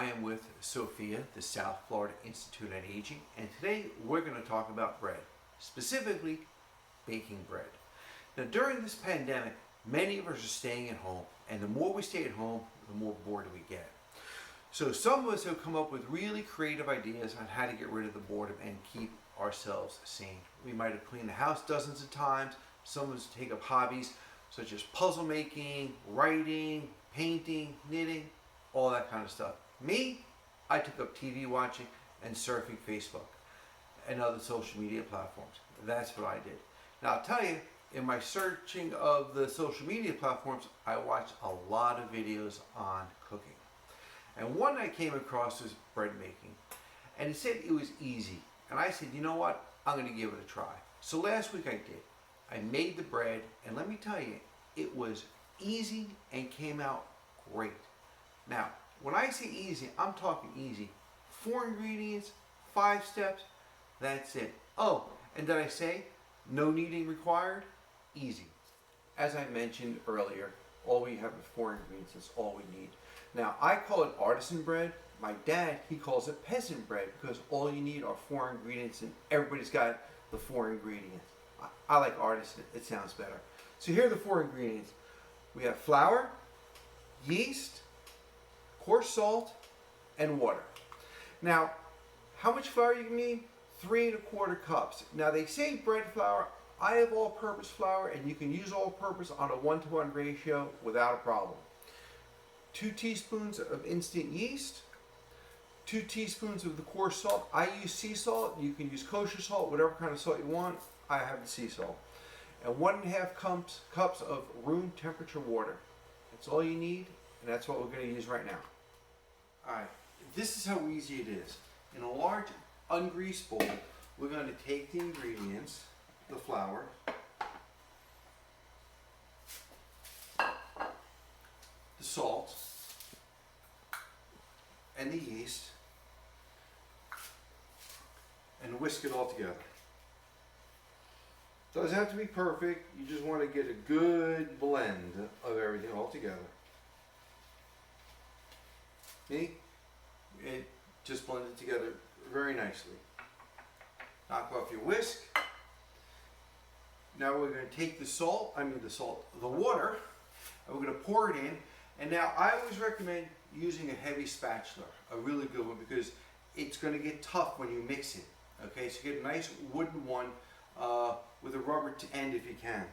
I am with SoFIA, the South Florida Institute on Aging, and today we're going to talk about bread, specifically baking bread. Now during this pandemic, many of us are staying at home, and the more we stay at home, the more bored we get. So some of us have come up with really creative ideas on how to get rid of the boredom and keep ourselves sane. We might have cleaned the house dozens of times. Some of us take up hobbies such as puzzle making, writing, painting, knitting, all that kind of stuff. Me, I took up TV watching and surfing Facebook and other social media platforms. That's what I did. Now I'll tell you, in my searching of the social media platforms, I watched a lot of videos on cooking. And one I came across was bread making. And it said it was easy. And I said, you know what? I'm going to give it a try. So last week I did. I made the bread, and let me tell you, it was easy and came out great. Now, when I say easy, I'm talking easy. 4 ingredients, 5 steps, that's it. Oh, and did I say no kneading required? Easy. As I mentioned earlier, all we have is 4 ingredients. That's all we need. Now, I call it artisan bread. My dad, he calls it peasant bread because all you need are 4 ingredients and everybody's got the 4 ingredients. I like artisan. It sounds better. So here are the 4 ingredients. We have flour, yeast, coarse salt, and water. Now, how much flour you need? 3 1/4 cups. Now they say bread flour. I have all-purpose flour, and you can use all-purpose on a 1-to-1 ratio without a problem. 2 teaspoons of instant yeast, 2 teaspoons of the coarse salt. I use sea salt. You can use kosher salt, whatever kind of salt you want. I have the sea salt. And 1.5 cups of room temperature water. That's all you need, and that's what we're going to use right now. Alright, this is how easy it is. In a large ungreased bowl, we're going to take the ingredients, the flour, the salt, and the yeast, and whisk it all together. Doesn't have to be perfect, you just want to get a good blend of everything all together. See? It just blended together very nicely. Knock off your whisk. Now we're going to take the water, and we're going to pour it in. And now I always recommend using a heavy spatula, a really good one, because it's going to get tough when you mix it. Okay, so get a nice wooden one with a rubber end if you can.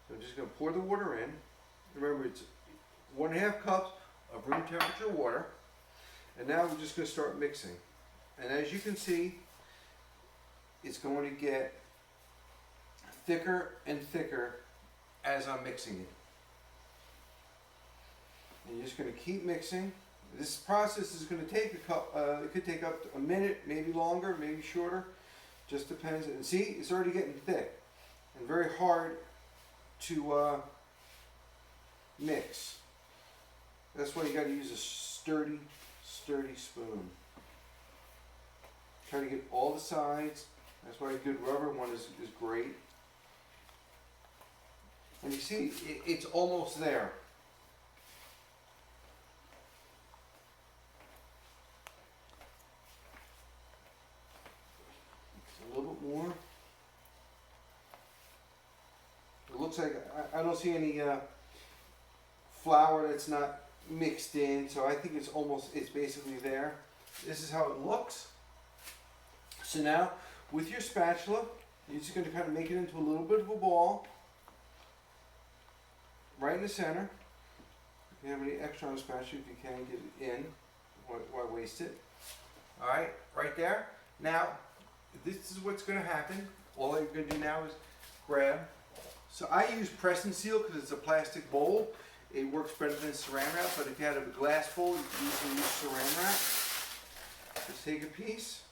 So I'm just going to pour the water in. Remember, it's 1.5 cups of room temperature water. And now we're just going to start mixing. And as you can see, it's going to get thicker and thicker as I'm mixing it. And you're just going to keep mixing. This process is going to take it could take up to a minute, maybe longer, maybe shorter. Just depends. And see, it's already getting thick and very hard to mix. That's why you got to use a sturdy spoon. Try to get all the sides. That's why a good rubber one is great. And you see, it's almost there. A little bit more. It looks like I don't see any flour that's not mixed in, so I think it's basically there. This is how it looks. So now, with your spatula, you're just going to kind of make it into a little bit of a ball, right in the center. If you have any extra on the spatula, if you can get it in, why waste it? All right, right there. Now, this is what's going to happen. All you're going to do now is grab. So I use press and seal because it's a plastic bowl. It works better than saran wrap, but if you had a glass bowl, you can use saran wrap. Just take a piece,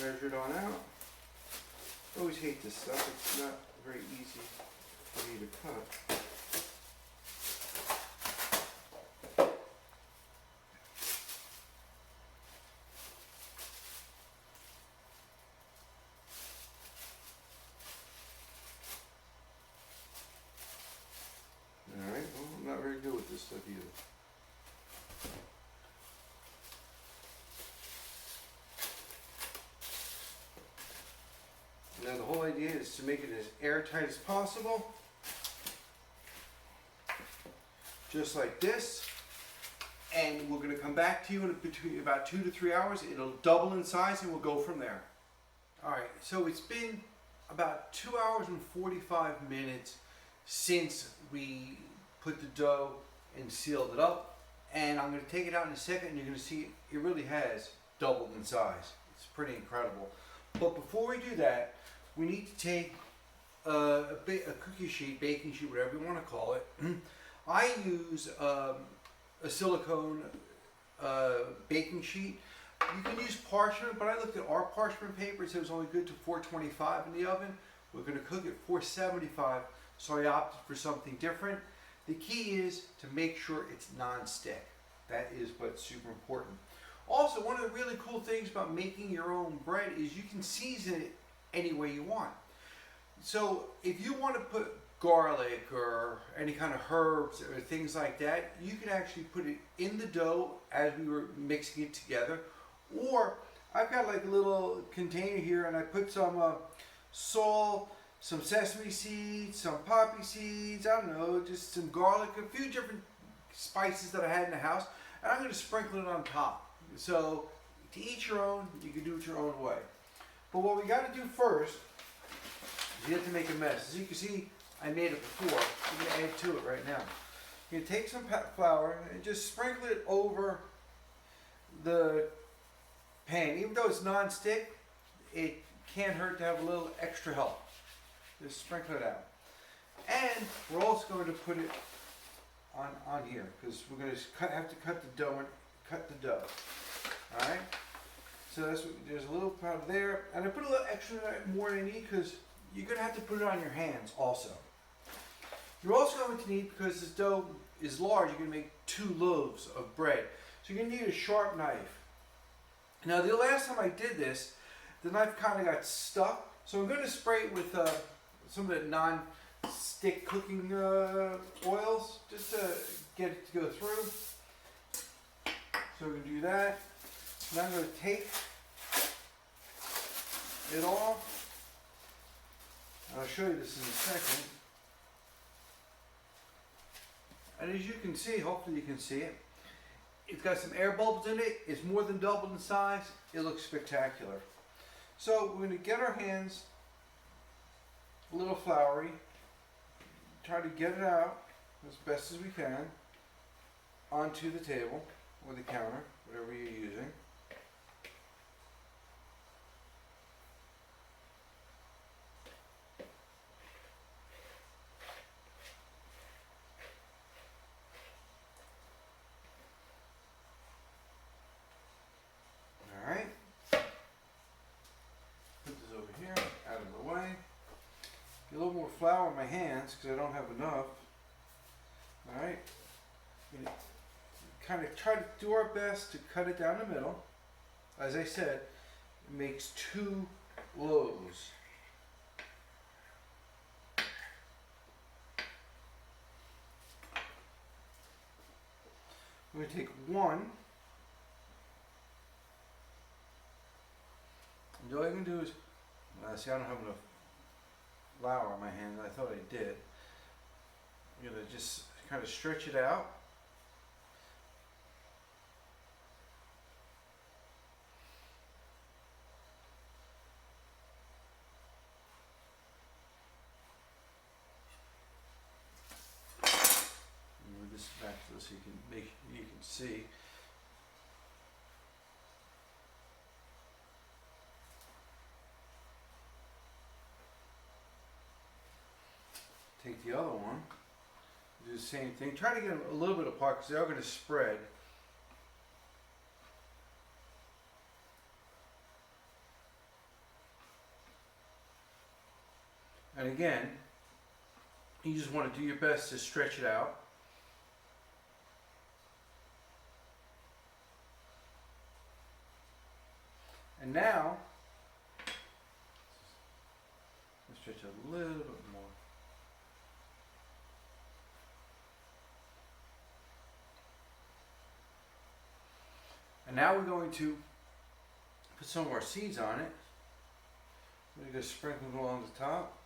measure it on out. I always hate this stuff. It's not very easy for me to cut. Alright, well, I'm not very good with this stuff either. is to make it as airtight as possible. Just like this. And we're going to come back to you in between about 2 to 3 hours. It'll double in size and we'll go from there. Alright, so it's been about 2 hours and 45 minutes since we put the dough and sealed it up. And I'm going to take it out in a second and you're going to see it really has doubled in size. It's pretty incredible. But before we do that, we need to take a cookie sheet, baking sheet, whatever you want to call it. I use a silicone baking sheet. You can use parchment, but I looked at our parchment paper. It said it was only good to 425 in the oven. We're going to cook at 475, so I opted for something different. The key is to make sure it's non-stick. That is what's super important. Also, one of the really cool things about making your own bread is you can season it any way you want. So if you want to put garlic or any kind of herbs or things like that, you can actually put it in the dough as we were mixing it together. Or I've got like a little container here and I put some salt, some sesame seeds, some poppy seeds, I don't know, just some garlic, a few different spices that I had in the house, and I'm going to sprinkle it on top. So to each your own, you can do it your own way. But what we got to do first is you have to make a mess. As you can see, I made it before. I'm going to add to it right now. You take some flour and just sprinkle it over the pan. Even though it's non-stick, it can't hurt to have a little extra help. Just sprinkle it out. And we're also going to put it on here because we're going to have to cut the dough. All right. So there's a little powder there, and I put a little extra more than I need because you're going to have to put it on your hands also. You're also going to need, because this dough is large, you're going to make 2 loaves of bread. So you're going to need a sharp knife. Now the last time I did this, the knife kind of got stuck, so I'm going to spray it with some of the non-stick cooking oils just to get it to go through. So we're going to do that. Now I'm going to take it off. I'll show you this in a second. And as you can see, hopefully you can see it, it's got some air bubbles in it. It's more than doubled in size. It looks spectacular. So we're going to get our hands a little floury. Try to get it out as best as we can onto the table or the counter, whatever you're using. Alright. Put this over here, out of the way. Get a little more flour in my hands because I don't have enough. Alright. Kind of try to do our best to cut it down the middle. As I said, it makes 2 loaves. I'm going to take one. And all I can do is, see, I don't have enough flour on my hand. I thought I did. I'm going to just kind of stretch it out. Move this back so you can see. Take the other one, do the same thing. Try to get them a little bit apart because they are going to spread. And again, you just want to do your best to stretch it out. And now, let's stretch a little bit more. And now we're going to put some of our seeds on it. You just sprinkle it along the top.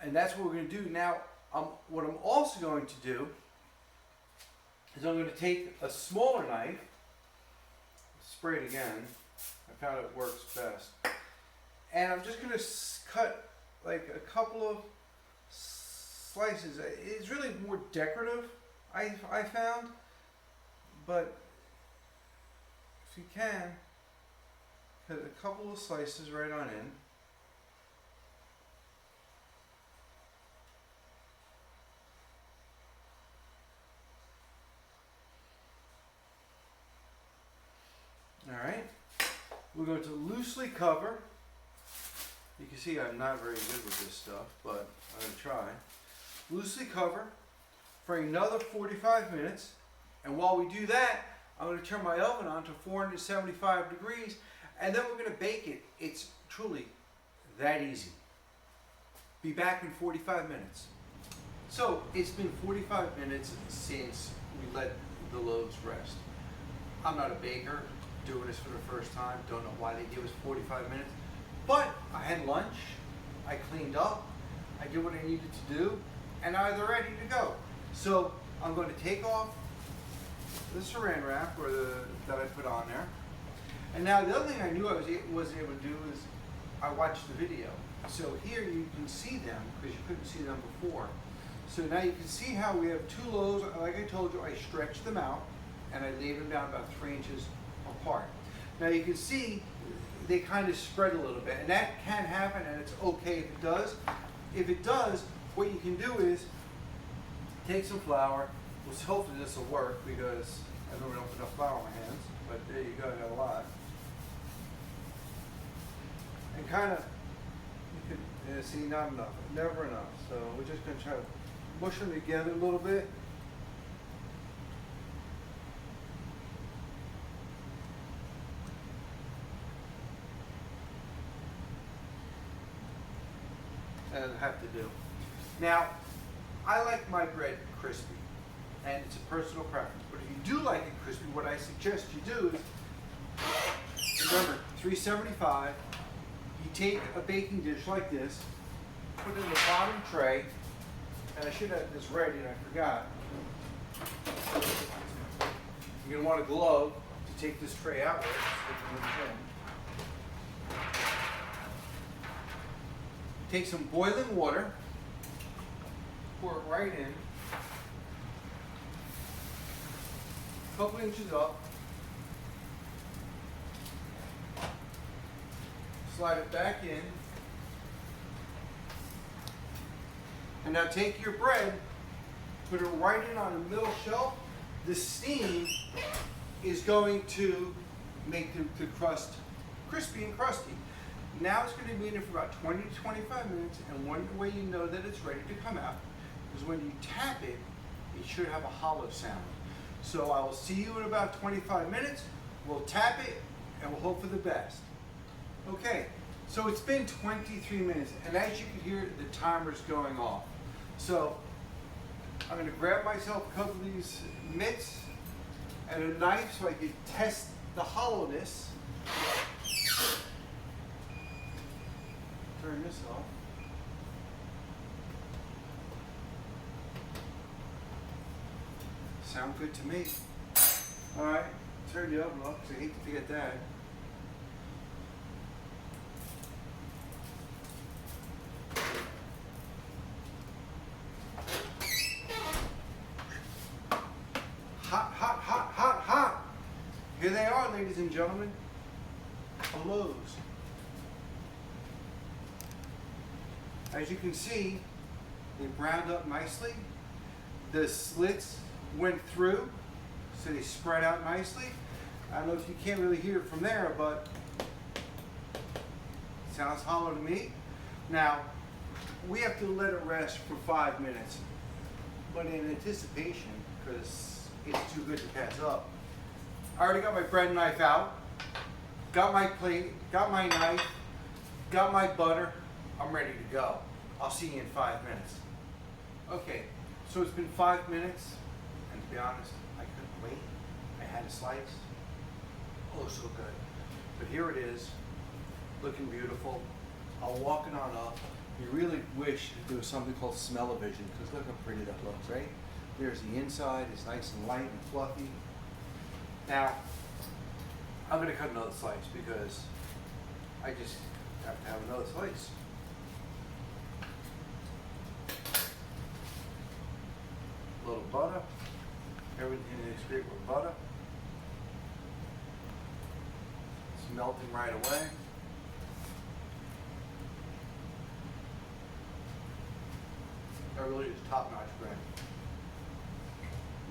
And that's what we're going to do. Now, what I'm also going to do is I'm going to take a smaller knife, spray it again. I found it works best. And I'm just going to cut like a couple of slices. It's really more decorative, I found. But if you can, cut a couple of slices right on in. Alright, we're going to loosely cover. You can see I'm not very good with this stuff, but I'm going to try. Loosely cover for another 45 minutes. And while we do that, I'm going to turn my oven on to 475 degrees, and then we're going to bake it. It's truly that easy. Be back in 45 minutes. So it's been 45 minutes since we let the loaves rest. I'm not a baker, doing this for the first time, don't know why they give us 45 minutes, but I had lunch, I cleaned up, I did what I needed to do, and now they're ready to go. So I'm going to take off the saran wrap that I put on there. And now the other thing I knew I wasn't able to do is I watched the video. So here you can see them because you couldn't see them before. So now you can see how we have two loaves. Like I told you, I stretched them out and I laid them down about 3 inches apart. Now you can see they kind of spread a little bit, and that can happen, and it's okay if it does. If it does, what you can do is take some flour. Well, hopefully this will work because I don't have enough flour in my hands, but there you go, I got a lot. And kind of, you can see, not enough, never enough. So we're just going to try to mush them together a little bit. As I have to do. Now, I like my bread crispy, and it's a personal preference. But if you do like it crispy, what I suggest you do is, remember, 375. You take a baking dish like this, put it in the bottom tray, and I should have this ready, and I forgot. You're gonna want a glove to take this tray out with. Take some boiling water, pour it right in, a couple inches up, slide it back in, and now take your bread, put it right in on the middle shelf. The steam is going to make the crust crispy and crusty. Now it's going to be in it for about 20 to 25 minutes, and one way you know that it's ready to come out is when you tap it, it should have a hollow sound. So I will see you in about 25 minutes. We'll tap it, and we'll hope for the best. Okay, so it's been 23 minutes, and as you can hear, the timer's going off. So I'm going to grab myself a couple of these mitts and a knife so I can test the hollowness. Turn this off. Sound good to me. Alright, turn the oven off because I hate to forget that. Hot, hot, hot, hot, hot. Here they are, ladies and gentlemen. The loaves. As you can see, they browned up nicely. The slits went through, so they spread out nicely. I don't know if you can't really hear it from there, but it sounds hollow to me. Now, we have to let it rest for 5 minutes, but in anticipation, because it's too good to pass up. I already got my bread knife out, got my plate, got my knife, got my butter. I'm ready to go. I'll see you in 5 minutes. Okay, so it's been 5 minutes, and to be honest, I couldn't wait. I had a slice. Oh, so good. But here it is, looking beautiful. I'll walk it on up. You really wish there was something called smell-o-vision, because look how pretty that looks, right? There's the inside, it's nice and light and fluffy. Now, I'm gonna cut another slice because I just have to have another slice. A little butter. Everything is great with butter. It's melting right away. That really is top-notch bread.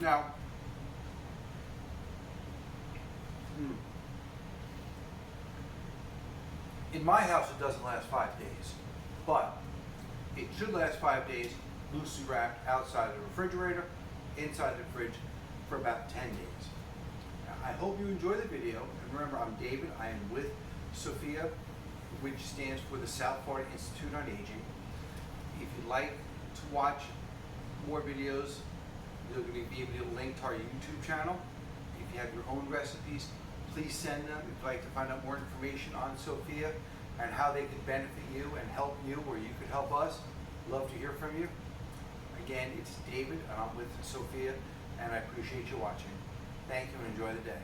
Now, in my house it doesn't last 5 days, but it should last 5 days, loosely wrapped outside the refrigerator, inside the fridge for about 10 days. Now, I hope you enjoy the video, and remember, I'm David. I am with SoFIA, which stands for the South Florida Institute on Aging. If you'd like to watch more videos, you're going to be able to link to our YouTube channel. If you have your own recipes, please send them. If you'd like to find out more information on SoFIA and how they could benefit you and help you, or you could help us, love to hear from you. Again, it's David, and I'm with SoFIA, and I appreciate you watching. Thank you and enjoy the day.